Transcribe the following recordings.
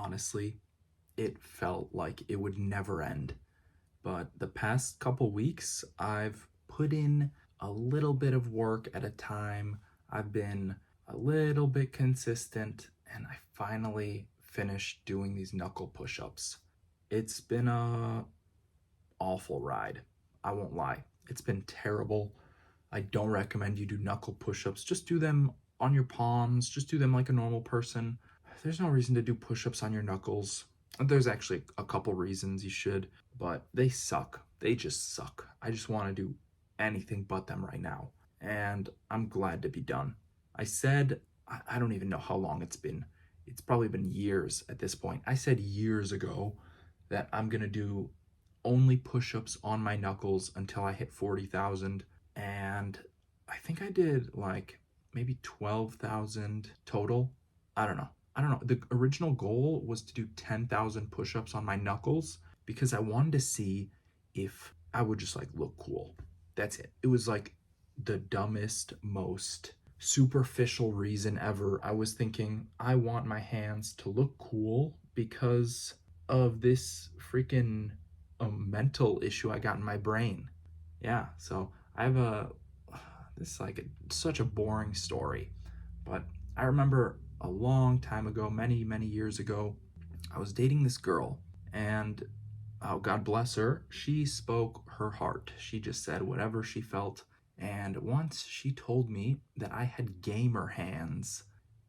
honestly, it felt like it would never end. But the past couple weeks, I've put in a little bit of work at a time. I've been a little bit consistent, and I finally finished doing these knuckle push-ups. It's been a awful ride. I won't lie. It's been terrible. I don't recommend you do knuckle push-ups. Just do them on your palms. Just do them like a normal person. There's no reason to do push-ups on your knuckles. There's actually a couple reasons you should, but they suck. They just suck. I just want to do anything but them right now. And I'm glad to be done. I said, I don't even know how long it's been. It's probably been years at this point. I said years ago that I'm going to do only push-ups on my knuckles until I hit 40,000. And I think I did like maybe 12,000 total. I don't know. The original goal was to do 10,000 push-ups on my knuckles because I wanted to see if I would just like look cool. That's it. It was like the dumbest, most superficial reason ever. I was thinking I want my hands to look cool because of this freaking mental issue I got in my brain. Yeah, so I have this is like such a boring story, but I remember a long time ago, many, many years ago, I was dating this girl, and oh, God bless her, she spoke her heart. She just said whatever she felt. And once she told me that I had gamer hands.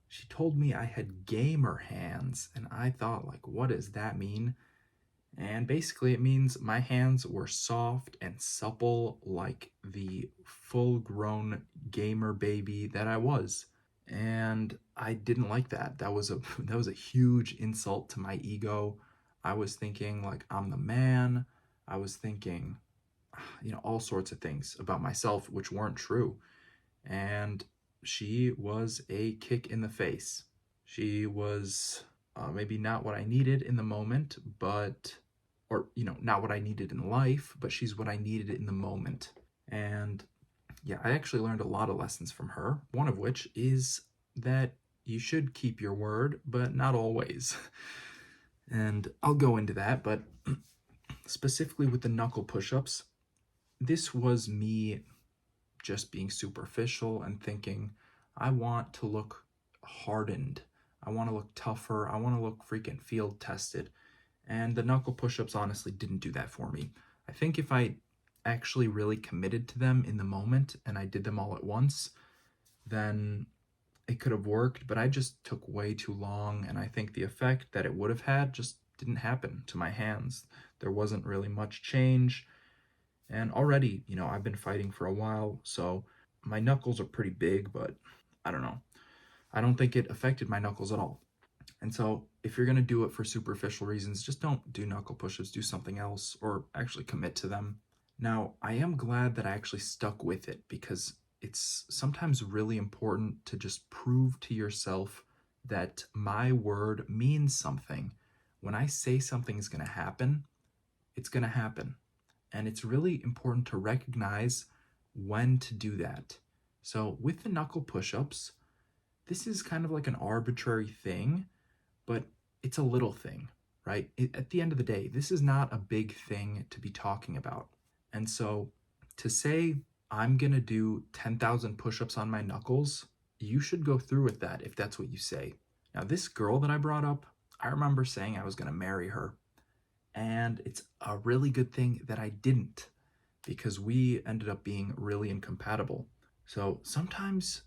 She told me I had gamer hands, and I thought, like, what does that mean? And basically, it means my hands were soft and supple like the full grown gamer baby that I was. And I didn't like that. That was a that was a huge insult to my ego. I was thinking like I'm the man. I was thinking, all sorts of things about myself which weren't true. And she was a kick in the face. She was maybe not what I needed in the moment, but not what I needed in life, but she's what I needed in the moment. And yeah, I actually learned a lot of lessons from her, one of which is that you should keep your word, but not always. And I'll go into that, but specifically with the knuckle push-ups, this was me just being superficial and thinking, I want to look hardened. I want to look tougher. I want to look freaking field tested. And the knuckle push-ups honestly didn't do that for me. I think if I actually really committed to them in the moment and I did them all at once, then it could have worked, but I just took way too long, and I think the effect that it would have had just didn't happen to my hands. There wasn't really much change, and already, I've been fighting for a while, so my knuckles are pretty big, but I don't know. I don't think it affected my knuckles at all. And so if you're going to do it for superficial reasons, just don't do knuckle push-ups, do something else, or actually commit to them. Now, I am glad that I actually stuck with it because it's sometimes really important to just prove to yourself that my word means something. When I say something is going to happen, it's going to happen. And it's really important to recognize when to do that. So with the knuckle push-ups, this is kind of like an arbitrary thing, but it's a little thing, right? At the end of the day, this is not a big thing to be talking about. And so to say I'm going to do 10,000 push-ups on my knuckles, you should go through with that if that's what you say. Now, this girl that I brought up, I remember saying I was going to marry her. And it's a really good thing that I didn't, because we ended up being really incompatible. So sometimes,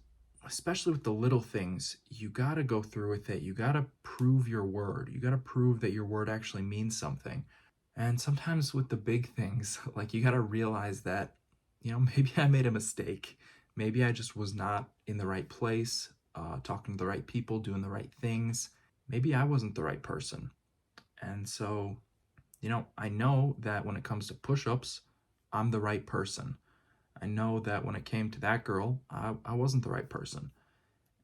especially with the little things, you got to go through with it. You got to prove your word. You got to prove that your word actually means something. And sometimes with the big things, like you got to realize that, maybe I made a mistake. Maybe I just was not in the right place, talking to the right people, doing the right things. Maybe I wasn't the right person. And so, I know that when it comes to push-ups, I'm the right person. I know that when it came to that girl, I wasn't the right person.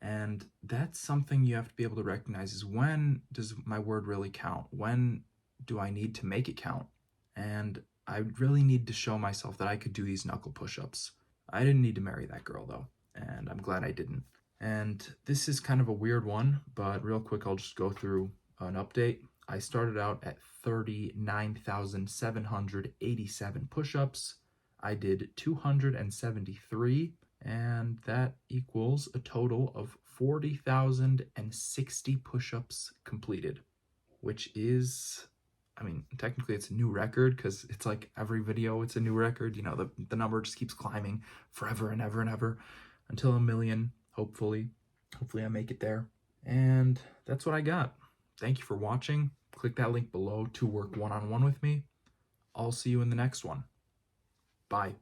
And that's something you have to be able to recognize is when does my word really count? When do I need to make it count? And I really need to show myself that I could do these knuckle push-ups. I didn't need to marry that girl though, and I'm glad I didn't. And this is kind of a weird one, but real quick, I'll just go through An update, I started out at 39,787 push-ups. I did 273, and that equals a total of 40,060 push-ups completed, which is, I mean, technically it's a new record because it's like every video it's a new record. You know, the number just keeps climbing forever and ever and ever until a million, hopefully. Hopefully I make it there. And that's what I got. Thank you for watching. Click that link below to work one-on-one with me. I'll see you in the next one. Bye.